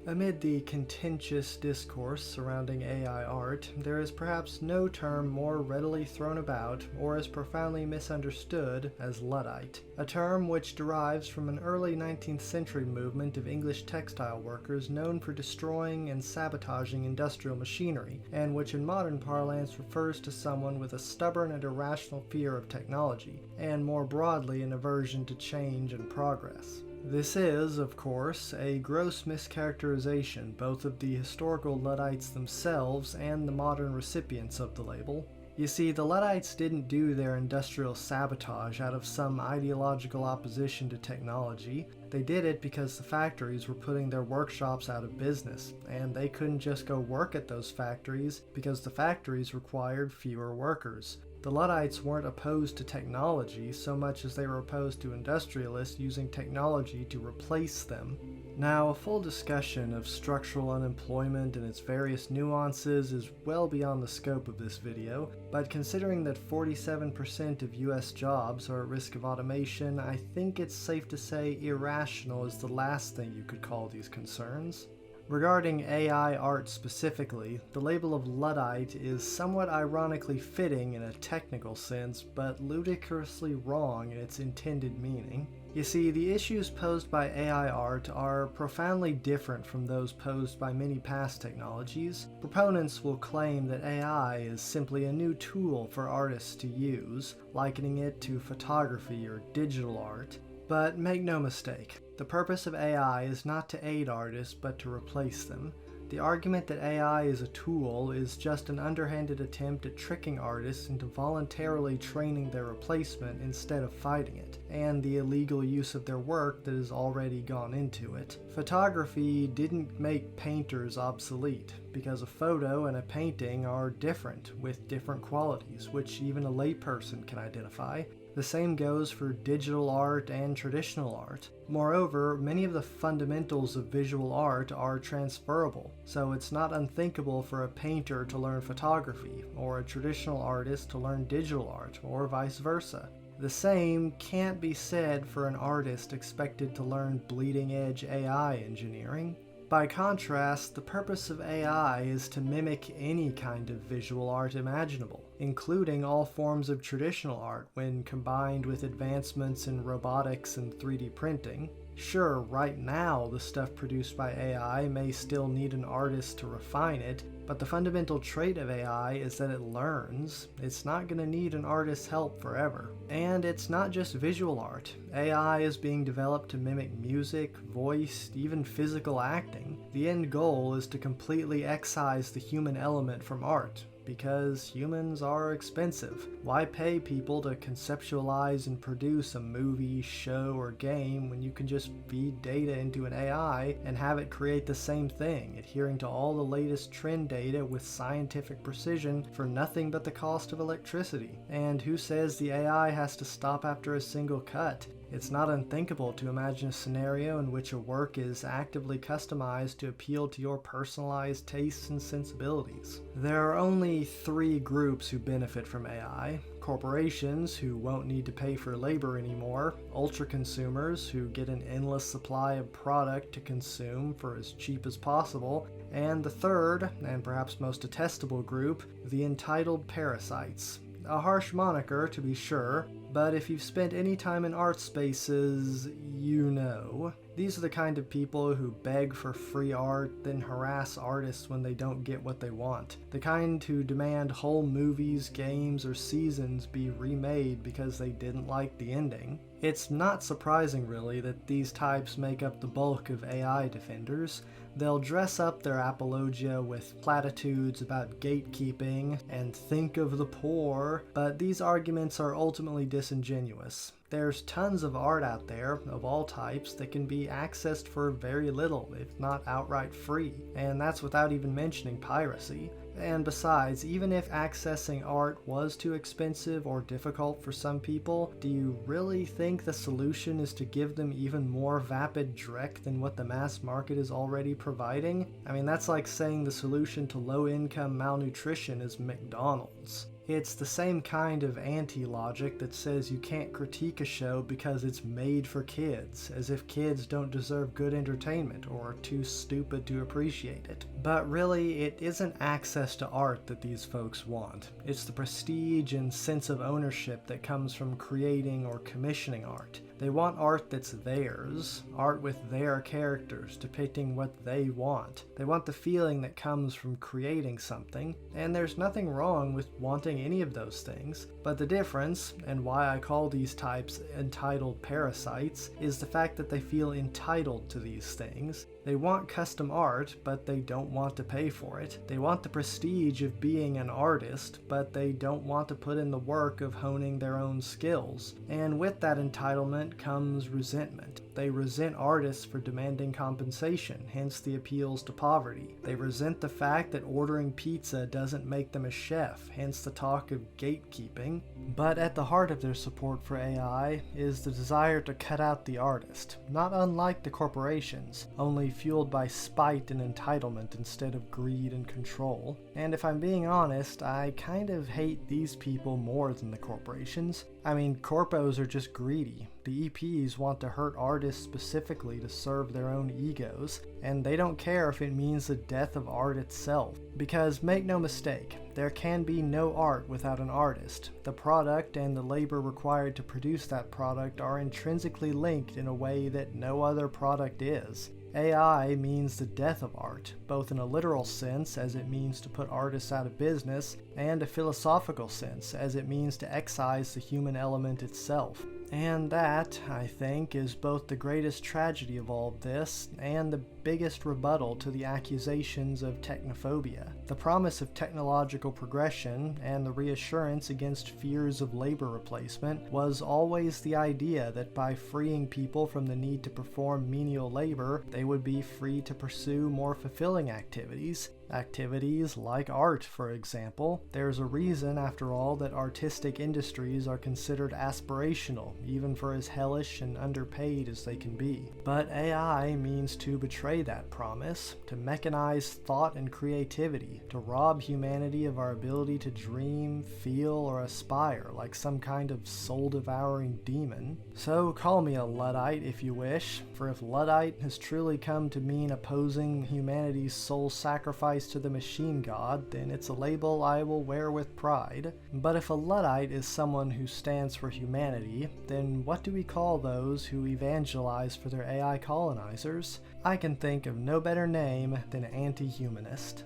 Amid the contentious discourse surrounding AI art, there is perhaps no term more readily thrown about or as profoundly misunderstood as Luddite, a term which derives from an early 19th century movement of English textile workers known for destroying and sabotaging industrial machinery, and which in modern parlance refers to someone with a stubborn and irrational fear of technology, and more broadly an aversion to change and progress. This is, of course, a gross mischaracterization both of the historical Luddites themselves and the modern recipients of the label. You see, the Luddites didn't do their industrial sabotage out of some ideological opposition to technology. They did it because the factories were putting their workshops out of business, and they couldn't just go work at those factories because the factories required fewer workers. The Luddites weren't opposed to technology so much as they were opposed to industrialists using technology to replace them. Now, a full discussion of structural unemployment and its various nuances is well beyond the scope of this video, but considering that 47% of US jobs are at risk of automation, I think it's safe to say irrational is the last thing you could call these concerns. Regarding AI art specifically, the label of Luddite is somewhat ironically fitting in a technical sense, but ludicrously wrong in its intended meaning. You see, the issues posed by AI art are profoundly different from those posed by many past technologies. Proponents will claim that AI is simply a new tool for artists to use, likening it to photography or digital art. But make no mistake, the purpose of AI is not to aid artists but to replace them. The argument that AI is a tool is just an underhanded attempt at tricking artists into voluntarily training their replacement instead of fighting it, and the illegal use of their work that has already gone into it. Photography didn't make painters obsolete, because a photo and a painting are different, with different qualities, which even a layperson can identify. The same goes for digital art and traditional art. Moreover, many of the fundamentals of visual art are transferable, so it's not unthinkable for a painter to learn photography, or a traditional artist to learn digital art, or vice versa. The same can't be said for an artist expected to learn bleeding-edge AI engineering. By contrast, the purpose of AI is to mimic any kind of visual art imaginable, including all forms of traditional art when combined with advancements in robotics and 3D printing. Sure, right now the stuff produced by AI may still need an artist to refine it, but the fundamental trait of AI is that it learns. It's not going to need an artist's help forever. And it's not just visual art. AI is being developed to mimic music, voice, even physical acting. The end goal is to completely excise the human element from art, because humans are expensive. Why pay people to conceptualize and produce a movie, show, or game when you can just feed data into an AI and have it create the same thing, adhering to all the latest trend data with scientific precision for nothing but the cost of electricity? And who says the AI has to stop after a single cut? It's not unthinkable to imagine a scenario in which a work is actively customized to appeal to your personalized tastes and sensibilities. There are only three groups who benefit from AI. Corporations, who won't need to pay for labor anymore, ultra-consumers, who get an endless supply of product to consume for as cheap as possible, and the third, and perhaps most detestable group, the entitled parasites. A harsh moniker, to be sure, but if you've spent any time in art spaces, you know. These are the kind of people who beg for free art, then harass artists when they don't get what they want. The kind who demand whole movies, games, or seasons be remade because they didn't like the ending. It's not surprising, really, that these types make up the bulk of AI defenders. They'll dress up their apologia with platitudes about gatekeeping and think of the poor, but these arguments are ultimately disingenuous. There's tons of art out there, of all types, that can be accessed for very little, if not outright free, and that's without even mentioning piracy. And besides, even if accessing art was too expensive or difficult for some people, do you really think the solution is to give them even more vapid dreck than what the mass market is already providing? I mean, that's like saying the solution to low-income malnutrition is McDonald's. It's the same kind of anti-logic that says you can't critique a show because it's made for kids, as if kids don't deserve good entertainment or are too stupid to appreciate it. But really, it isn't access to art that these folks want. It's the prestige and sense of ownership that comes from creating or commissioning art. They want art that's theirs, art with their characters, depicting what they want. They want the feeling that comes from creating something, and there's nothing wrong with wanting any of those things. But the difference, and why I call these types entitled parasites, is the fact that they feel entitled to these things. They want custom art, but they don't want to pay for it. They want the prestige of being an artist, but they don't want to put in the work of honing their own skills. And with that entitlement comes resentment. They resent artists for demanding compensation, hence the appeals to poverty. They resent the fact that ordering pizza doesn't make them a chef, hence the talk of gatekeeping. But at the heart of their support for AI is the desire to cut out the artist, not unlike the corporations, only fueled by spite and entitlement instead of greed and control. And if I'm being honest, I kind of hate these people more than the corporations. I mean, corpos are just greedy. The EPs want to hurt artists specifically to serve their own egos, and they don't care if it means the death of art itself. Because make no mistake, there can be no art without an artist. The product and the labor required to produce that product are intrinsically linked in a way that no other product is. AI means the death of art, both in a literal sense as it means to put artists out of business, and a philosophical sense as it means to excise the human element itself. And that, I think, is both the greatest tragedy of all of this and the biggest rebuttal to the accusations of technophobia. The promise of technological progression and the reassurance against fears of labor replacement was always the idea that by freeing people from the need to perform menial labor, they would be free to pursue more fulfilling activities. Activities like art, for example. There's a reason, after all, that artistic industries are considered aspirational, even for as hellish and underpaid as they can be. But AI means to betray that promise, to mechanize thought and creativity, to rob humanity of our ability to dream, feel, or aspire like some kind of soul-devouring demon. So call me a Luddite if you wish, for if Luddite has truly come to mean opposing humanity's soul sacrifice to the machine god, then it's a label I will wear with pride. But if a Luddite is someone who stands for humanity, then what do we call those who evangelize for their AI colonizers? I can think of no better name than anti-humanist.